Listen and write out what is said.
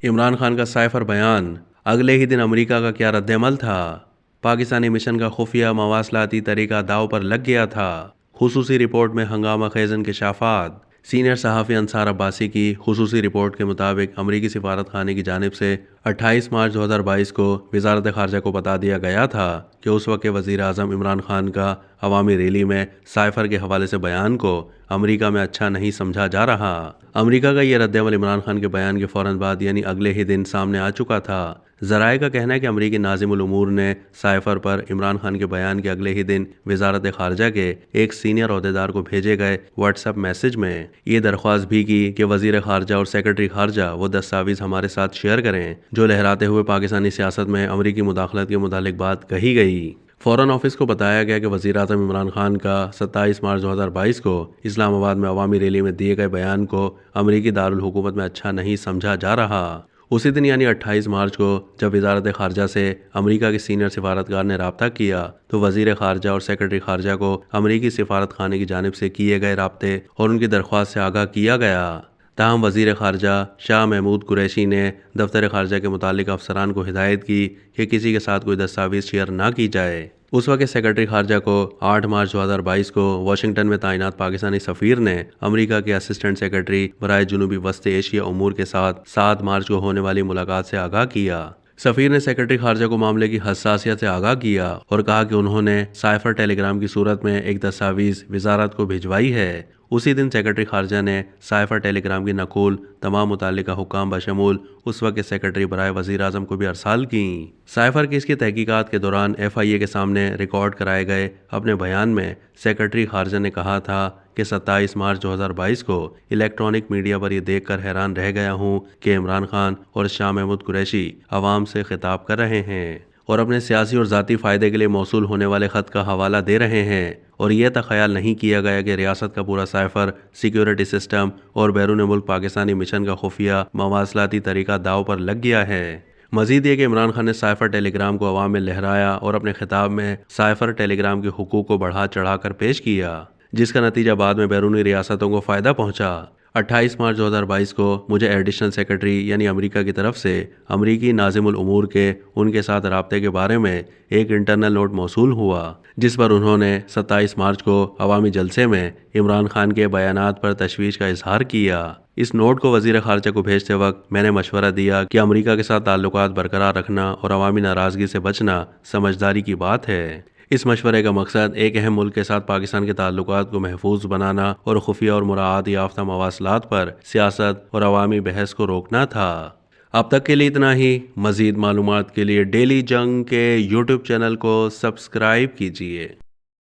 इमरान खान का साइफर बयान, अगले ही दिन अमेरिका का क्या रद्द-ए-अमल था? पाकिस्तानी मिशन का खुफिया मवासलाती तरीका दांव पर लग गया था। खुसूसी रिपोर्ट में हंगामा खेज इंकशाफात। सीनियर सहाफ़ी अंसार अब्बासी की खुसूसी रिपोर्ट के मुताबिक अमरीकी सिफारत खाने की जानिब से 28 मार्च 2022 को वजारत खारजा को बता दिया गया था कि उस वक्त के वज़ीर आज़म इमरान खान का अवामी रैली में साइफर के हवाले से बयान को अमरीका में अच्छा नहीं समझा जा रहा। अमरीका का यह रद्द-ए-अमल इमरान खान के बयान के फ़ौरन बाद यानी अगले ही दिन सामने आ चुका था। ज़राए का कहना है कि अमरीकी नाज़िमुल उमूर ने साइफर पर इमरान खान के बयान के अगले ही दिन वजारत खारजा के एक सीनियर अहदेदार को भेजे गए व्हाट्सएप मैसेज में ये दरख्वास्त भी की कि वज़ीर खारजा और सेक्रेटरी खारजा वो दस्तावेज़ हमारे साथ शेयर करें जो लहराते हुए पाकिस्तानी सियासत में अमरीकी मुदाखलत के मुतालिक बात कही गई। फ़ौरन ऑफिस को बताया गया कि वज़ीर आज़म इमरान खान का 27 मार्च 2022 को इस्लामाबाद में अवामी रैली में दिए गए बयान को अमरीकी दारुल हुकूमत में अच्छा नहीं समझा जा रहा। उसी दिन यानी 28 मार्च को जब वजारत खारजा से अमरीका के सीनियर सिफारतकार ने रब्ता किया तो वज़ीर खारजा और सेक्रेटरी खारजा को अमरीकी सिफारत खाने की जानिब से किए गए राब्ते और उनकी दरख्वास्त से आगाह किया गया। ताहम वज़ीर खारजा शाह महमूद कुरैशी ने दफ्तर खारजा के मुतालिक अफसरान को हिदायत की कि किसी के साथ कोई दस्तावेज़ शेयर ना की जाए। उस वक्त सेक्रेटरी खारजा को 8 मार्च 2022 को वाशिंगटन में तैनात पाकिस्तानी सफ़ीर ने अमेरिका के असिस्टेंट सेक्रेटरी बराए जुनूबी वस्त एशिया उमूर के साथ 7 मार्च को होने वाली मुलाकात से आगाह किया। सफ़ीर ने सेक्रेटरी खारजा को मामले की हसासियत से आगाह किया और कहा कि उन्होंने साइफर टेलीग्राम की सूरत में एक दस्तावेज़ वजारत को भिजवाई है। उसी दिन सेक्रेटरी खारजा ने साइफर टेलीग्राम की नकूल तमाम मुतालिका हुकाम बशमूल उस वक्त के सेक्रेटरी बराए वज़ीर आज़म को भी अरसाल की। साइफर केस की तहकीकात के दौरान FIA के सामने रिकॉर्ड कराए गए अपने बयान में सेक्रेटरी खारजा ने कहा था कि 27 मार्च 2022 को इलेक्ट्रॉनिक मीडिया पर यह देखकर हैरान रह गया हूँ कि इमरान खान और शाह महमूद कुरैशी अवाम से खिताब कर रहे हैं और अपने सियासी और ज़ाती फ़ायदे के लिए मौसूल होने वाले ख़त का हवाला दे रहे हैं और यह तक ख्याल नहीं किया गया कि रियासत का पूरा साइफर सिक्योरिटी सिस्टम और बैरून मुल्क पाकिस्तानी मिशन का खुफिया मवासलाती तरीका दाव पर लग गया है। मजीद ये कि इमरान खान ने साइफर टेलीग्राम को अवाम में लहराया और अपने खिताब में साइफर टेलीग्राम के हुकूक को बढ़ा चढ़ा कर पेश किया जिसका नतीजा बाद में बैरूनी रियासतों को फ़ायदा पहुँचा। 28 मार्च 2022 को मुझे एडिशनल सेक्रेटरी यानी अमेरिका की तरफ से अमरीकी नाज़िमुल उमूर के उनके साथ राब्ते के बारे में एक इंटरनल नोट मौसूल हुआ जिस पर उन्होंने 27 मार्च को अवामी जलसे में इमरान खान के बयानात पर तशवीश का इजहार किया। इस नोट को वज़ीर खारजा को भेजते वक्त मैंने मशवरा दिया कि अमरीका के साथ ताल्लुकात बरकरार रखना और अवामी नाराज़गी से बचना समझदारी की बात है। इस मशवरे का मकसद एक अहम मुल्क के साथ पाकिस्तान के ताल्लुकात को महफूज बनाना और खुफिया और मुराद याफ्ता मवासलात पर सियासत और अवामी बहस को रोकना था। अब तक के लिए इतना ही। मज़ीद मालूमात के लिए डेली जंग के YouTube चैनल को सब्सक्राइब कीजिए।